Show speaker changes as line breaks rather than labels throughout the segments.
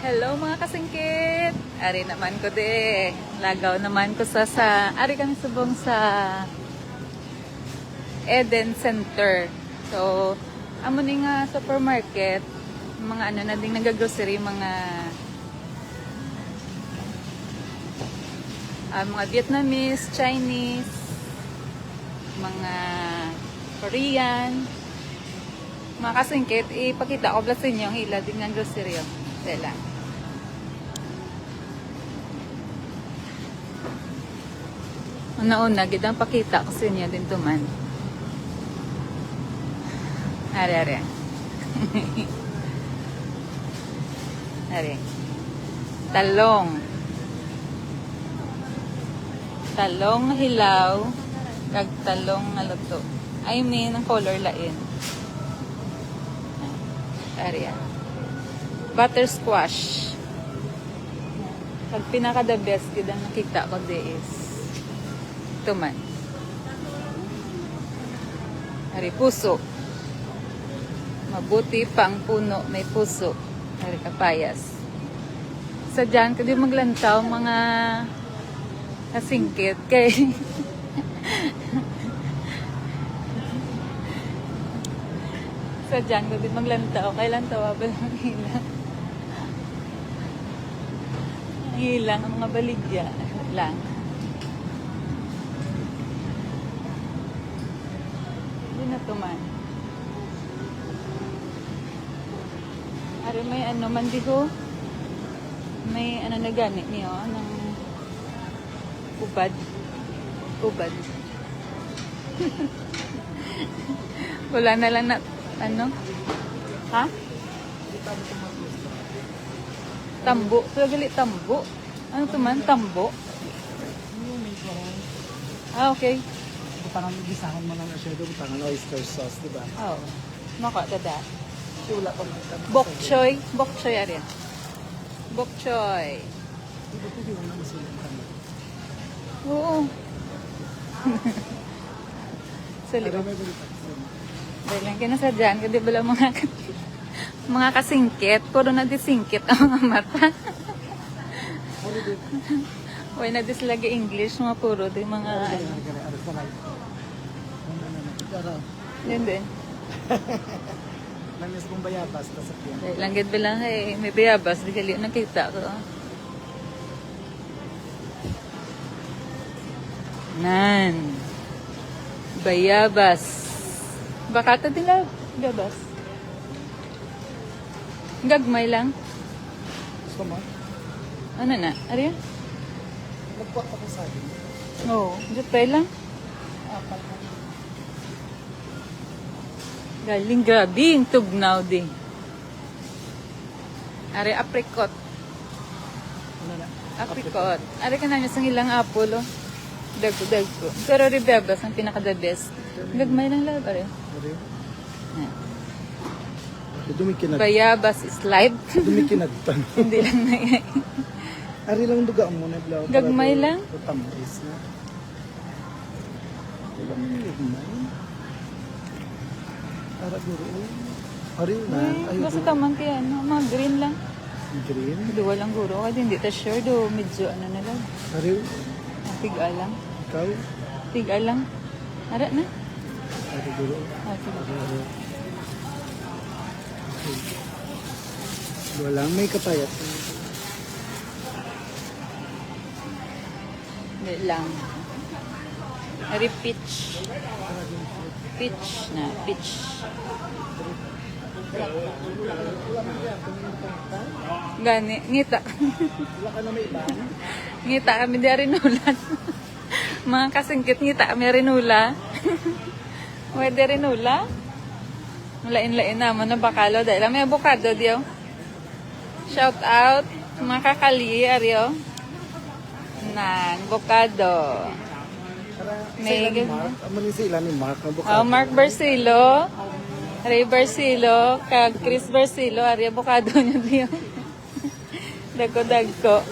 Hello mga kasingkit! Ari naman ko lagaw naman ko ari kami subong sa Eden Center. So, amo ni nga supermarket, mga ano na ding nagagrocery, mga Vietnamese, Chinese, mga Korean. Mga kasingkit, ipakita ko ba sa inyo ang hila din ng grocery. Dela. Una-una, gitang pakita ko sa inyo din tuman. Are. Are. Talong. Talong hilaw. Kag talong nga luto. I mean, ang color lain. Are. Butter squash. Pag pinaka the best, gitang nakita ko is ito man. Ari, puso. Mabuti pang puno, may puso. Ari, kapayas. Sa dyan, kadi maglantaw mga kasingkit. Kay sa dyan, kadi maglantaw. Kailan tawa ba lang hilang? Hilang ang mga baligya lang. Na to man. Ari may ano man diho. May ano na ganit niyo ng ubad. Ubad. Wala na lang na ano? Ha? Tambo. Pero gali tambo. Ano to man? Tambo. Ah, okay.
Parang gisahon mo ng ashedo, parang oyster sauce, di ba?
Oh. Maka dada.
Sula pa mo.
Bok choy. Bok choy ari. Bok choy.
Iba po di mo na masulang kami.
Oo. Sali.
Pero may balitak siya.
Dahil lang kinasadyan, kasi bala mga kasingkit, puro na disingkit ang mga mata. Huwag na dislagi English, mga puro, di mga ano. Yun din.
Nangis kong bayabas, tas at yan.
Dahil lang gid bilang may bayabas, di kali nakita ko. Nan. Bayabas. Baka ito din lang. Bayabas. Gagmay lang.
Gusto mo?
Ano na? Ari?
Nagpuak ako sa akin.
Oo. Jutay lang.
Apat na.
Galing grabe yung tugnaw din. Ari apricot.
Ano na?
Apricot. Ari ka namin sa ilang apple, oh. Dagko. Pero ribebas ang pinaka-the best. Gagmay lang lang, ari.
Dumikinag.
Bayabas is live.
Dumikinagtan.
Hindi lang na yan.
Ari lang duga mo na blaw.
Gagmay lang?
Tamis na. Diba mo gagmay? Para guro. Ari na.
Basta taman kaya, ano, mga green lang.
Green.
Duwa lang guro. Kasi hindi ta sure do medyo ano na lang.
Ari.
Tiga lang.
Ikaw.
Tiga lang. Ara na.
Ari guro.
Okay.
Walang may kapayat.
Hindi lang. Ari peach. Peach na. Peach. Gani. Ngita.
Wala ka na may iba?
Ngita kami di rinulan. Mga kasingkit ngita kami rinula. Pwede rinula. Lain-lain naman na bakalo. Dahil may avocado diyo. Shout out. Mga kakali, Aryo. Nang avocado.
May Mark. Amo ni sila ni Mark.
Mark Barcelo. Ray Barcelo. Kag Chris Barcelo. Aryo avocado niya diyo. Dagko-dagko.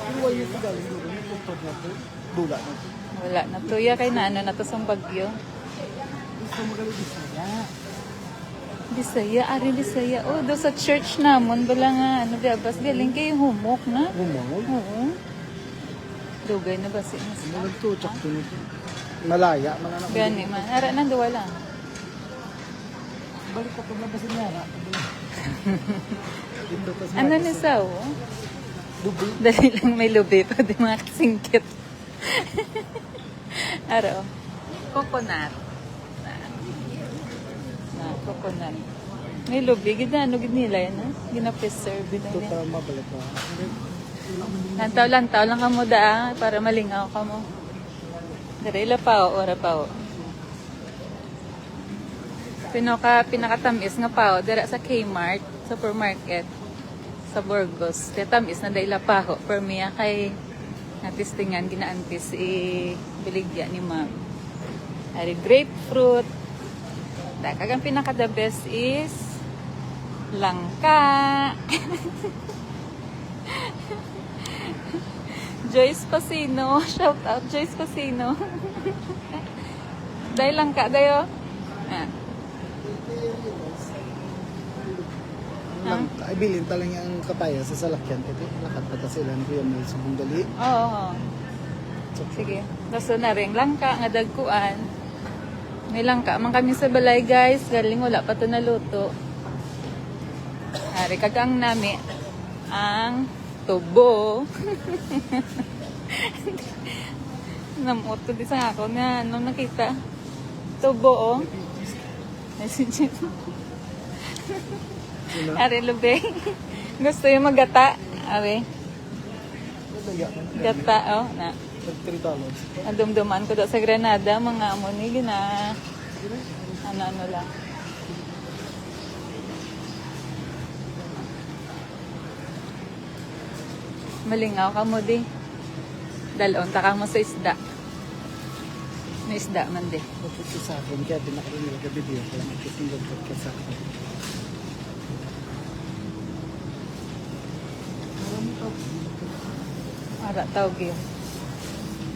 Bula na.
Wala na. Tuya kay na ano na to sa bagyo.
Gusto mo galing isa.
Bisaya, ari Bisaya. Oh, do sa church namon bala nga ano diabas galing kay humok na.
Umawag.
Oo. Dugay na ba si Mas?
Ano nagtuchak din ito? Malaya, mga anak.
Gani man. Ara na duwa lang.
Balik ka paglabasin niya. Dito tas
Ano ni Sao?
Dubi.
Dali lang may lubi pa di mga kasingkit. Aro. Coconut. Na coconut. May lubi gid ano gid nila yan, ha? Gina-preserve
Dito
nila.
para mabalik ka.
Lantaw-lantaw lang kamo da para malingaw kamo. Dire ila pao, ora pao. Pinakatamis nga pao dira sa Kmart, supermarket sa Burgos. Tamis na dayla paho per miya kay natistingan ginaantis biligya ni ma'am. Ari grapefruit. Kagang pinaka the best is langka. Joyce Pasino. Shout out Joyce Pasino. Dahil langka dayo. Ah.
Lang, ay bilin talang yung kapaya sa salakyan. Ito, lakat pa sila ng Kuya Mel sa Bungali.
Oo. Sige. Daso na rin. Langka nga dagkuan. May langka man kami sa balay guys. Galing wala pa to naluto. Hari kagang nami ang tubo. Namoto di sa ako na ano nakita. Tubo oh. Ari lube. Gusto yung magata. Ari. Gata oh na.
$3.
Adumduman ko daw sa Granada, mga amon ni gina ano lang. Malingaw ka mo di. Dalon ta ka mo sa isda. May isda man di.
Bakit sa akin, kaya pinakarinig ka video ko lang magkasingod ka sa akin.
Ara tawgi.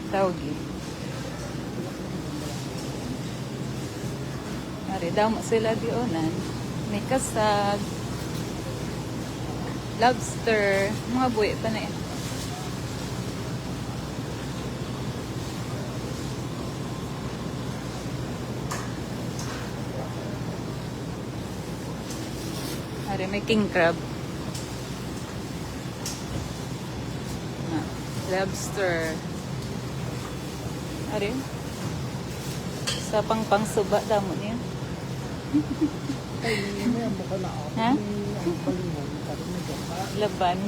Tawgi. Ari daw mo sila di onan. May kasag. Lobster. Mga buwi pa na eh. Ari may king crab. Lobster. Ari. Sa pang-suba damo niya.
Ay, may mukha na ako.
Ha?
Ang balingon, parang may gata.
Laban.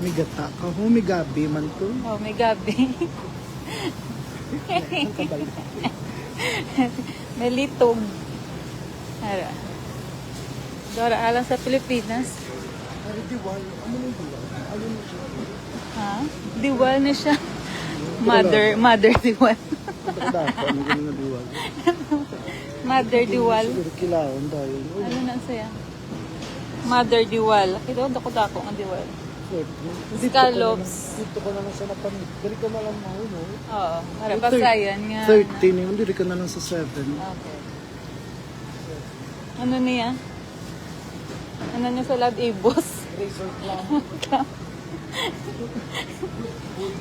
May gata ka. May gabi man to.
Oh, may gabi.
Ang kabalik.
May litog. Ara. Dora alang sa Pilipinas.
Pero diwal, ano yung diwal? Ano yung siya?
Ha? Diwal na siya. Mother diwal.
Dako, ano ganun na diwal?
Mother diwal.
Siguro kilaon tayo.
Ano na siya? Mother diwal. Kito dako-dako ang diwal. Scallops.
Dito ka na lang sa napan. Dali ka na lang no?
Oo. Para basayan nga.
13 yun. Dili ka na lang sa 7.
Okay. Ano niya? Ano niya sa lab ibos?
Razor clam.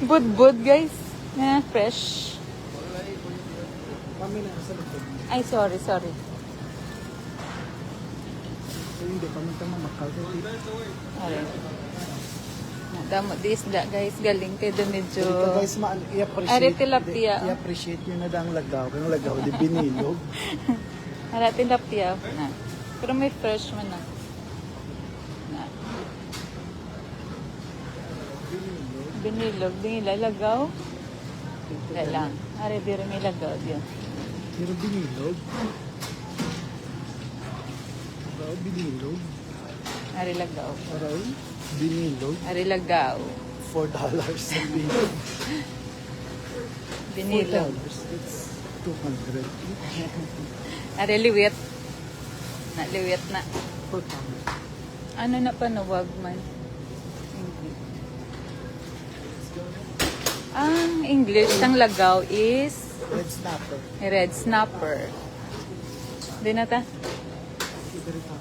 Bud guys. Na fresh.
Kami na sa likod.
Ay, sorry.
So hindi kami mamakal.
Alright. Damo di isda guys. Galing kayo doon medyo...
Dito guys,
Ari, tilapia.
i-appreciate nyo na dang lagaw. Kung lagaw, di binilog.
Ara tilapia. Na. Pero may fresh man na. Na. Binilog. Binilagaw. Wala lang. Ari, biro may lagaw diyan.
Pero binilog. Araw, binilog.
Ari lagaw.
Araw, binilog.
Ari lagaw.
$4 sa binilog.
Binilog.
$4. It's 200.
Ari liwit. Na liwit na.
400.
Ano na panuwag man? Ang English ng lagaw is
Red snapper.
red snapper. Di na ta?
Iberita.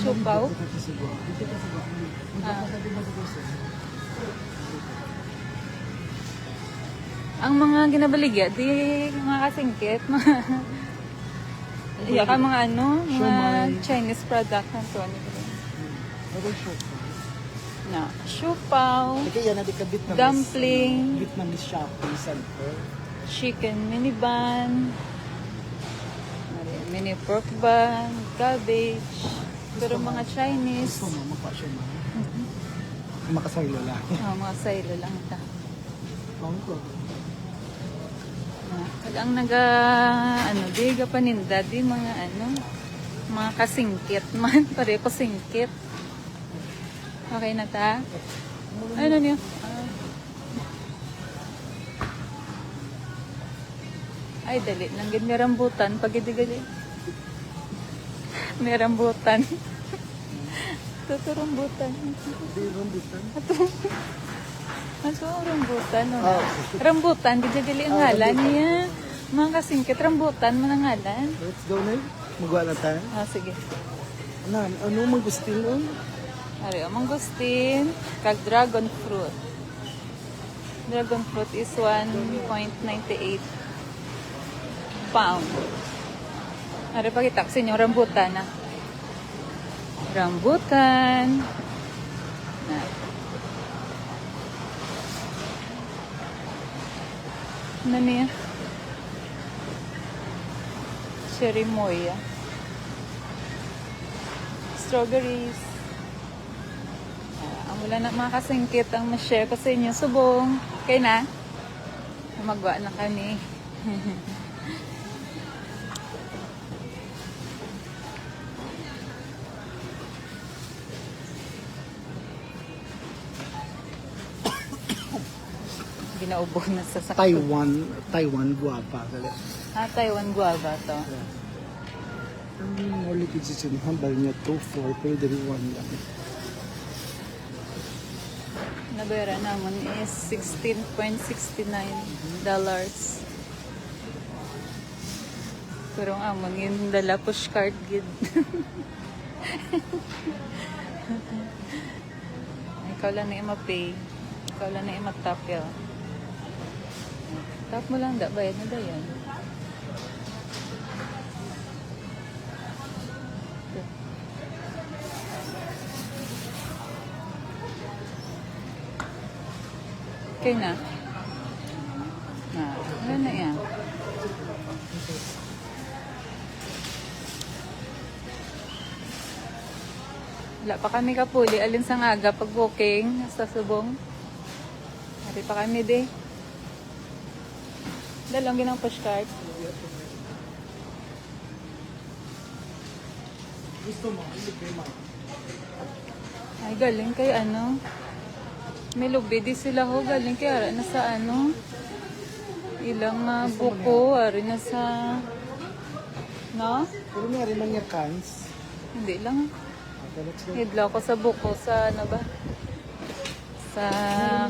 Siopaw?
Dito ka sa Cebu. Dito ka sa Cebu.
Ah.
Magkakasal din ba sa Cebu?
Ang mga ginabaligya, di mga kasingkit. Iya ka mga ano, mga
Siomai.
Chinese product na to.
Pero short pa.
Na, siopaw,
Kaya yan na di ka Vietnamese.
Dumpling.
Vietnamese shopping center.
chicken mini bun, mini pork bun, cabbage, pero mga Chinese.
Gusto mo, magpa-siya mo. Makasaylo lang.
Oh, mga saylo lang ito.
Bang ko.
Pag ang naga, ano, di ka paninda, di mga ano, mga kasingkit man, pare ko singkit. Okay na ta? Ano niyo? Ay, dali lang. May rambutan. Pag hindi gali. May rambutan. Ito rambutan.
Di rambutan.
Aso rambutan. No?
Ah,
Rambutan. Di gali ang ngalan niya. Mga kasingkit. Rambutan man ang ngalan.
Let's go na. Magwa na tayo.
Ah, sige.
Ano mang gusto mo?
Ari, mangustin. Kag dragon fruit. Dragon fruit is 1.98 pound. Ari, pakita ko sa inyo rambutan na. Rambutan. Na. Ano niya? Cherry moya. Strawberries. Ang wala na mga kasingkit ang ma-share ko sa inyo. Subong. Okay na? Magwa na kami. Ginaubo na sa sakto.
Taiwan guapa. Dali.
Taiwan guava to.
Ang ulit yung sisinuhan, bali niya 2-4, pero dali 1 lang.
Nabayaran naman is $16.69. Pero ang amon yung dala pushcart gid. Ikaw lang na ima-pay. Ikaw lang na ima-tap yun. Tap mo lang, bayad na dayan. Okay na. Ano na yan? Wala pa kami kapuli. Alin sa ngaga pag booking sa Subong. Hari pa kami de. Dalawang ginang pushcart.
Gusto mo, hindi kayo ma.
Ay, galing kay ano. May lubi di sila ho. Galing kay ara na sa ano. Ilang buko. Ari na sa... No?
Pero meron man niya cans.
Hindi lang.
Okay, let's go.
Hidla ko sa buko sa ano ba? Sa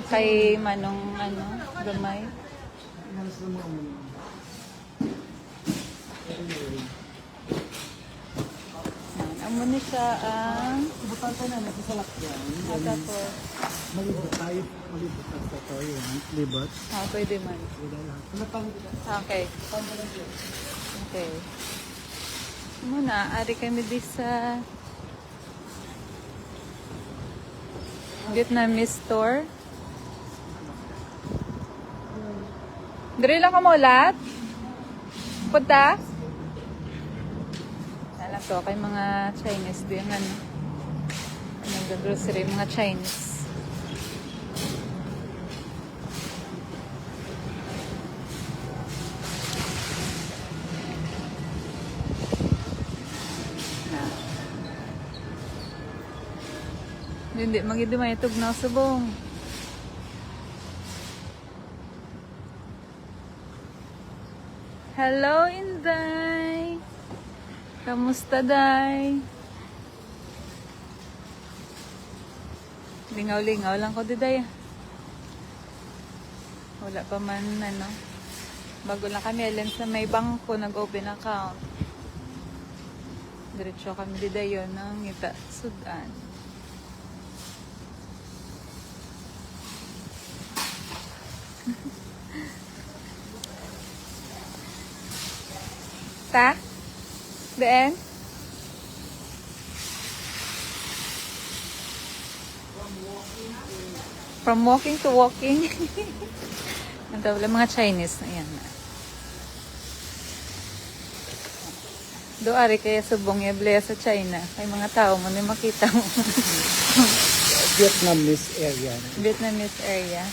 kay Manong ano, gamay.
Halos na mga muna.
Amo ni siya ang
Butan tayo na, nasa salakyan.
tapos
Malibot tayo. Malibot tayo sa tayo. Libot.
pwede man.
Wala lahat. Tumatang
Okay. Okay. Muna, ari kami di sa Vietnamese store. Diri lang ka mo lahat? Punta? Alam to, kay mga Chinese din ano. Nag-grocery, mga Chinese. Hindi, magidumay itog na subong. Hello, Inday! Kamusta, Day? Lingaw-lingaw lang ko, Day. Wala pa man, ano. Bago lang kami, alin sa may bangko, nag-open account. Diretso kami di dayon ng ngita sudan. Ta? Daan? From walking to walking. Ang tawag lang mga Chinese na yan. Do ari kaya subong eble sa China. Kay mga tao mo na makita mo.
Vietnamese area.
Vietnamese area.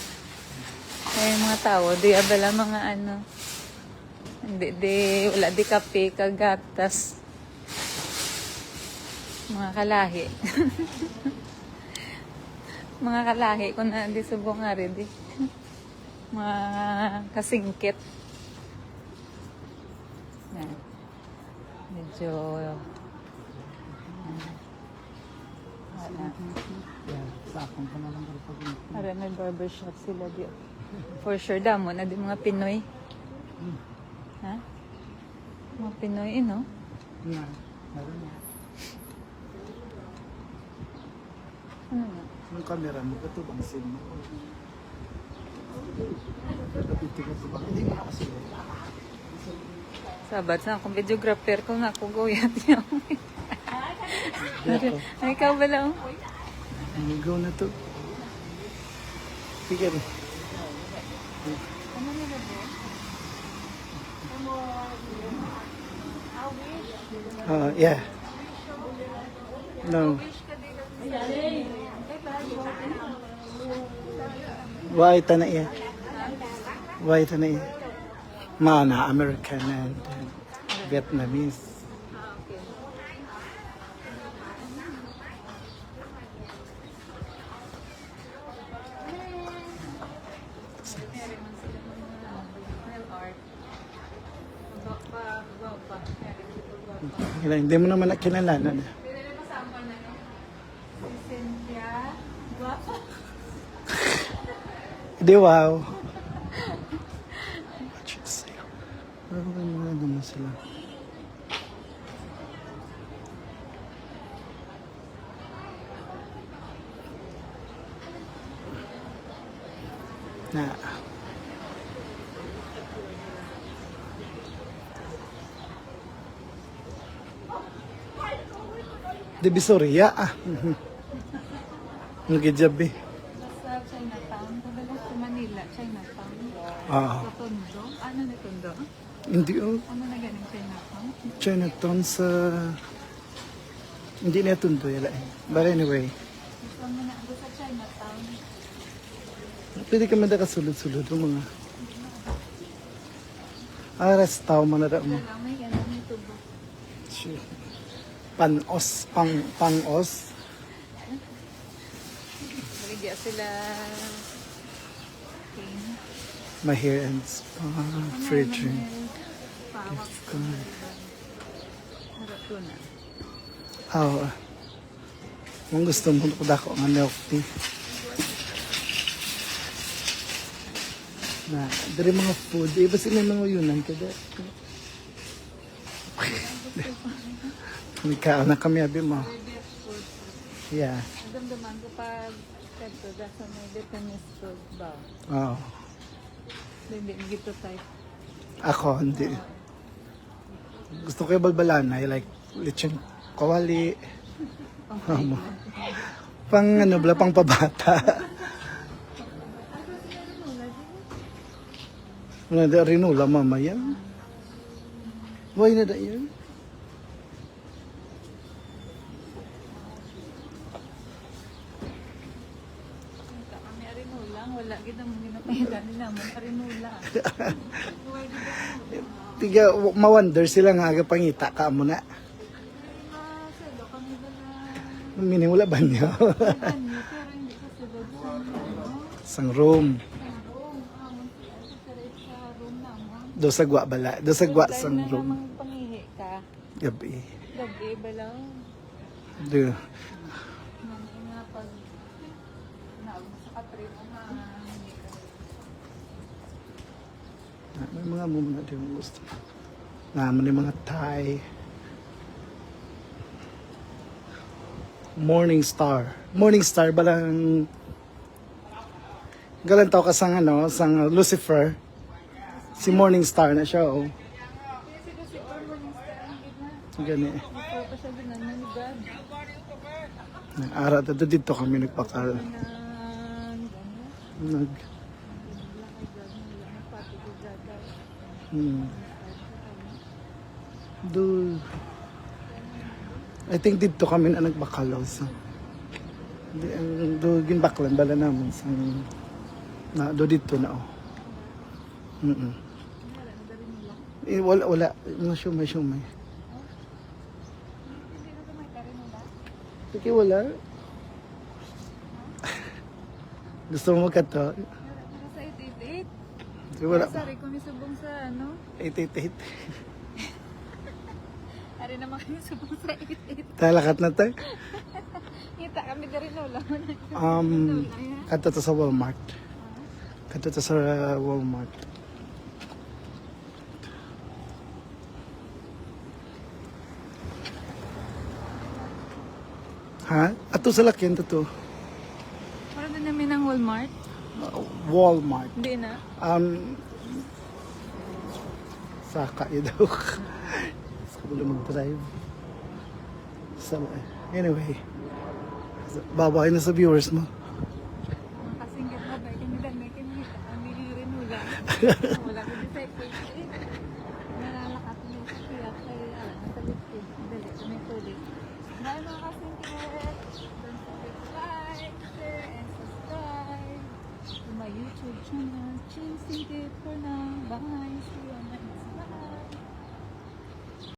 Kaya mga tao, di abala mga ano. Wala di kape, kagatas. Mga kalahi. Mga kalahi kung na di subong ari di. Mga kasingkit. Yan. Medyo wala.
Yeah, sakong pa na lang pag
Para may barbershop sila di. For sure damo na di mga Pinoy. Ha? Mga Pinoy, no?
Yeah, meron na.
Ano nga?
Yung camera mo, ito bang sim mo? Kapitin mo ito ba? Hindi mo kasi.
Sabat na akong videographer ko nga kung guyat niya. Ay, ikaw ba lang?
Go na to. Sige rin.
Ano nila ba?
Yeah. No. Why ta na iya? Why ta na iya? Mana American and Vietnamese. Hindi mo naman nakilalanan. Hindi, wow. What you say? Ano naman sila? Na. Divisoria ah. Nagijab eh.
Sa Chinatown, kabalo sa Manila, Chinatown.
Ah.
Sa Tondo. Ano na Tondo?
Hindi oh.
Ano na galing Chinatown?
Chinatown sa... Hindi na tundo yala eh. But anyway.
Gusto mo na ako sa Chinatown.
Pwede ka man kasulod-sulod ng mga... Restaw man na mo.
Lang may ganun may tubo.
Shit. Panos. Pangos.
Baligya sila. King.
My hair and spa. Fridge.
Pawak.
Gift card.
Harap ko na.
Kung gusto mo ko dako nga milk tea. Na, dari mga food. Iba sila mga yunan kada. Ikaw na kami abi mo. Yeah.
Damdaman ko pag kanto da sa may Vietnamese food ba?
Oo.
Hindi gito type.
Ako, hindi. Gusto ko yung balbalana. I like lechon kawali. Pang ano bla, pang pabata. Wala da rinula mamaya. Why na da yan?
Kami arinulang, wala gid ang ginapahila nila mo arinula.
Tiga, ma-wonder sila nga aga pangita ka mo na.
Selo kami ba na
Minimula ba niyo?
kanyo pero hindi ko sila doon.
Sang room.
Sa room naman.
Do sa gwa bala. Do sa gwa
Dahil
sang
na
room.
namang pangihi ka.
Gabi.
Gabi ba lang?
Do.
Nang nga pag naabot sa katrip na hindi ka.
May mga muna din gusto. Naman yung mga Thai. Morning Star. Morning Star balang galang tao ka sang ano, sang Lucifer. Si Morning Star na siya, oh.
Kasi kasi morning star ang gitna.
Gani.
Ito pa siya din ng God.
Nag-aral dito kami nagpakal. Nag do I think dito kami na nagbakalaw sa do ginbaklan bala naman sa na do dito na oh. Wala mga shumay. Sige, wala. Gusto mo magkato?
Nasa 888.
Sige, wala.
Sorry, kung isubong sa ano.
888.
Ari naman kami subong sa 888.
Talakat na tayo.
Kita kami dari lola.
Kato to sa Walmart. Kato to sa Walmart. Ha? Ato sa lakyan to.
Parang din namin ng Walmart.
Walmart.
Hindi na.
Saka yun daw. Sa kabalo mag-drive. Anyway. Babay na sa viewers mo.
Mga kasingkat na ba? Kanilang may kinita. Kami rin wala. Wala ko di sa 888. Nalalakat niyo sa kaya kaya nasa lipid. Dali, kami tuloy. Bye mga kasingkat! Don't forget to like, share, and subscribe to my YouTube channel. Chin Singkit for now. Bye! See you.